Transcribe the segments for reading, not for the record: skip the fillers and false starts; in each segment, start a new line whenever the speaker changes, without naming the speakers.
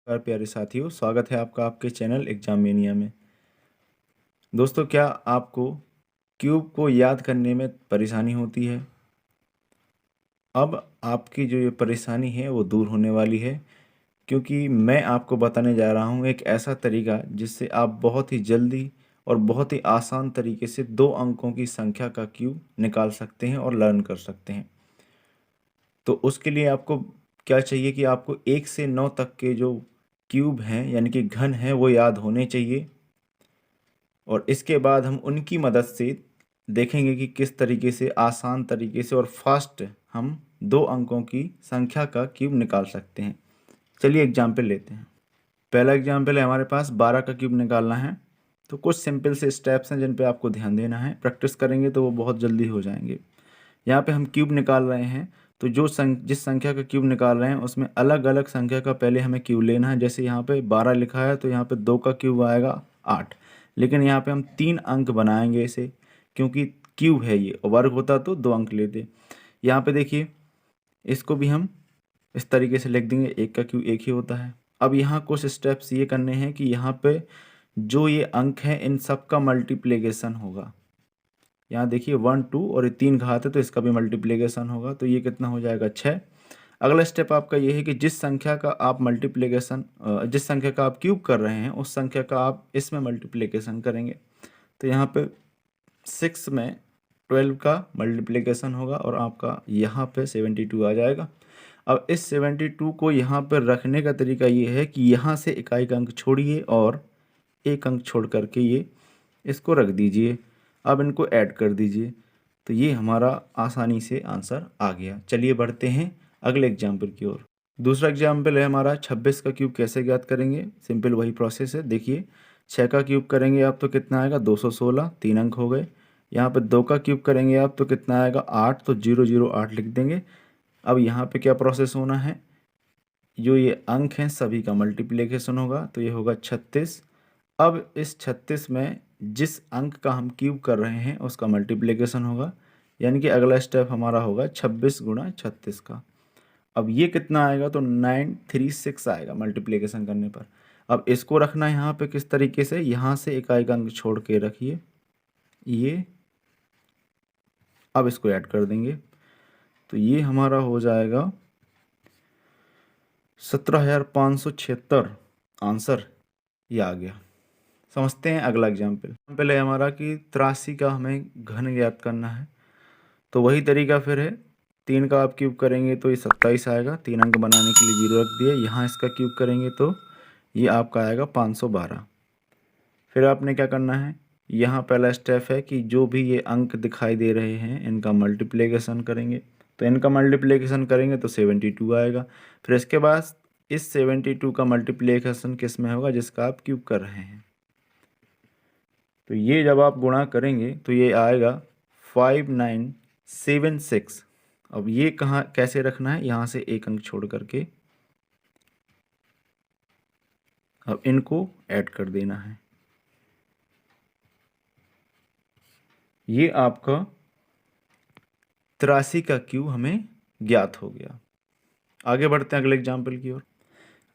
नमस्कार प्यारे साथियों, स्वागत है आपका आपके चैनल एग्जाम मेनिया में। दोस्तों, क्या आपको क्यूब को याद करने में परेशानी होती है? अब आपकी जो ये परेशानी है वो दूर होने वाली है, क्योंकि मैं आपको बताने जा रहा हूँ एक ऐसा तरीका जिससे आप बहुत ही जल्दी और बहुत ही आसान तरीके से 2 अंकों की संख्या का क्यूब निकाल सकते हैं और लर्न कर सकते हैं। तो उसके लिए आपको क्या चाहिए कि आपको 1 से 9 तक के जो क्यूब हैं यानी कि घन हैं वो याद होने चाहिए, और इसके बाद हम उनकी मदद से देखेंगे कि किस तरीके से आसान तरीके से और फास्ट हम 2 अंकों की संख्या का क्यूब निकाल सकते हैं। चलिए एग्जाम्पल लेते हैं। पहला एग्जाम्पल है, हमारे पास 12 का क्यूब निकालना है। तो कुछ सिंपल से स्टेप्स हैं जिन पे आपको ध्यान देना है। प्रैक्टिस करेंगे तो वो बहुत जल्दी हो जाएंगे। यहाँ पे हम क्यूब निकाल रहे हैं, तो जिस संख्या का क्यूब निकाल रहे हैं उसमें अलग अलग संख्या का पहले हमें क्यूब लेना है। जैसे यहाँ पे 12 लिखा है तो यहाँ पे 2 का क्यूब आएगा 8, लेकिन यहाँ पे हम 3 अंक बनाएंगे इसे, क्योंकि क्यूब है ये, और वर्ग होता तो 2 अंक लेते। यहाँ पे देखिए, इसको भी हम इस तरीके से लिख देंगे, 1 का क्यूब 1 ही होता है। अब यहाँ कुछ स्टेप्स ये करने हैं कि यहाँ पे जो ये अंक हैं इन सब का मल्टीप्लिकेशन होगा। यहाँ देखिए 1 2 और ये 3 घात है तो इसका भी मल्टीप्लिकेशन होगा, तो ये कितना हो जाएगा 6। अगला स्टेप आपका ये है कि जिस संख्या का आप जिस संख्या का आप क्यूब कर रहे हैं उस संख्या का आप इसमें मल्टीप्लिकेशन करेंगे। तो यहाँ पे 6 में 12 का मल्टीप्लिकेशन होगा और आपका यहाँ पे 72 आ जाएगा। अब इस 72 को यहाँ पर रखने का तरीका ये है कि यहाँ से इकाई का अंक छोड़िए और एक अंक छोड़ करके ये इसको रख दीजिए। अब इनको ऐड कर दीजिए, तो ये हमारा आसानी से आंसर आ गया। चलिए बढ़ते हैं अगले एग्जाम्पल की ओर। दूसरा एग्जाम्पल है हमारा 26 का क्यूब कैसे ज्ञात करेंगे। सिंपल वही प्रोसेस है। देखिए 6 का क्यूब करेंगे आप तो कितना आएगा 216, 3 अंक हो गए। यहाँ पे 2 का क्यूब करेंगे आप तो कितना आएगा 8, तो 008 लिख देंगे। अब यहाँ पे क्या प्रोसेस होना है, जो ये अंक हैं सभी का मल्टीप्लिकेशन होगा, तो ये होगा 36। अब इस 36 में जिस अंक का हम क्यूब कर रहे हैं उसका मल्टीप्लिकेशन होगा, यानी कि अगला स्टेप हमारा होगा 26 गुणा 36 का। अब ये कितना आएगा तो 936 आएगा मल्टीप्लिकेशन करने पर। अब इसको रखना है यहाँ पे किस तरीके से, यहाँ से इकाई का अंक छोड़ के रखिए ये, अब इसको ऐड कर देंगे तो ये हमारा हो जाएगा 17,576 आंसर, ये आ गया। समझते हैं अगला एग्जाम्पल। पहले हमारा कि 83 का हमें घन ज्ञात करना है, तो वही तरीका फिर है। 3 का आप क्यूब करेंगे तो ये 27 आएगा, 3 अंक बनाने के लिए 0 रख दिए। यहाँ इसका क्यूब करेंगे तो ये आपका आएगा 512। फिर आपने क्या करना है, यहाँ पहला स्टेप है कि जो भी ये अंक दिखाई दे रहे हैं इनका मल्टीप्लिकेशन करेंगे। तो इनका मल्टीप्लिकेशन करेंगे तो 72 आएगा। फिर इसके बाद इस 72 का मल्टीप्लिकेशन किस में होगा, जिसका आप क्यूब कर रहे हैं। तो ये जब आप गुणा करेंगे तो ये आएगा 5976। अब ये कहाँ कैसे रखना है, यहाँ से एक अंक छोड़ करके अब इनको ऐड कर देना है। ये आपका 83 का क्यूब हमें ज्ञात हो गया। आगे बढ़ते हैं अगले एग्जाम्पल की ओर।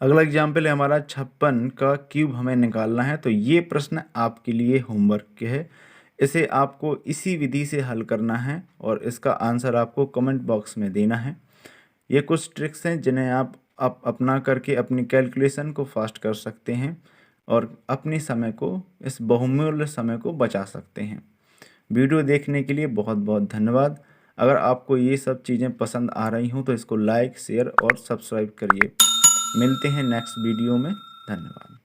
अगला एग्जाम्पल है हमारा 56 का क्यूब हमें निकालना है। तो ये प्रश्न आपके लिए होमवर्क के है। इसे आपको इसी विधि से हल करना है और इसका आंसर आपको कमेंट बॉक्स में देना है। ये कुछ ट्रिक्स हैं जिन्हें आप अपना करके अपनी कैलकुलेशन को फास्ट कर सकते हैं और अपने समय को, इस बहुमूल्य समय को बचा सकते हैं। वीडियो देखने के लिए बहुत बहुत धन्यवाद। अगर आपको ये सब चीज़ें पसंद आ रही हों तो इसको लाइक, शेयर और सब्सक्राइब करिए। मिलते हैं नेक्स्ट वीडियो में। धन्यवाद।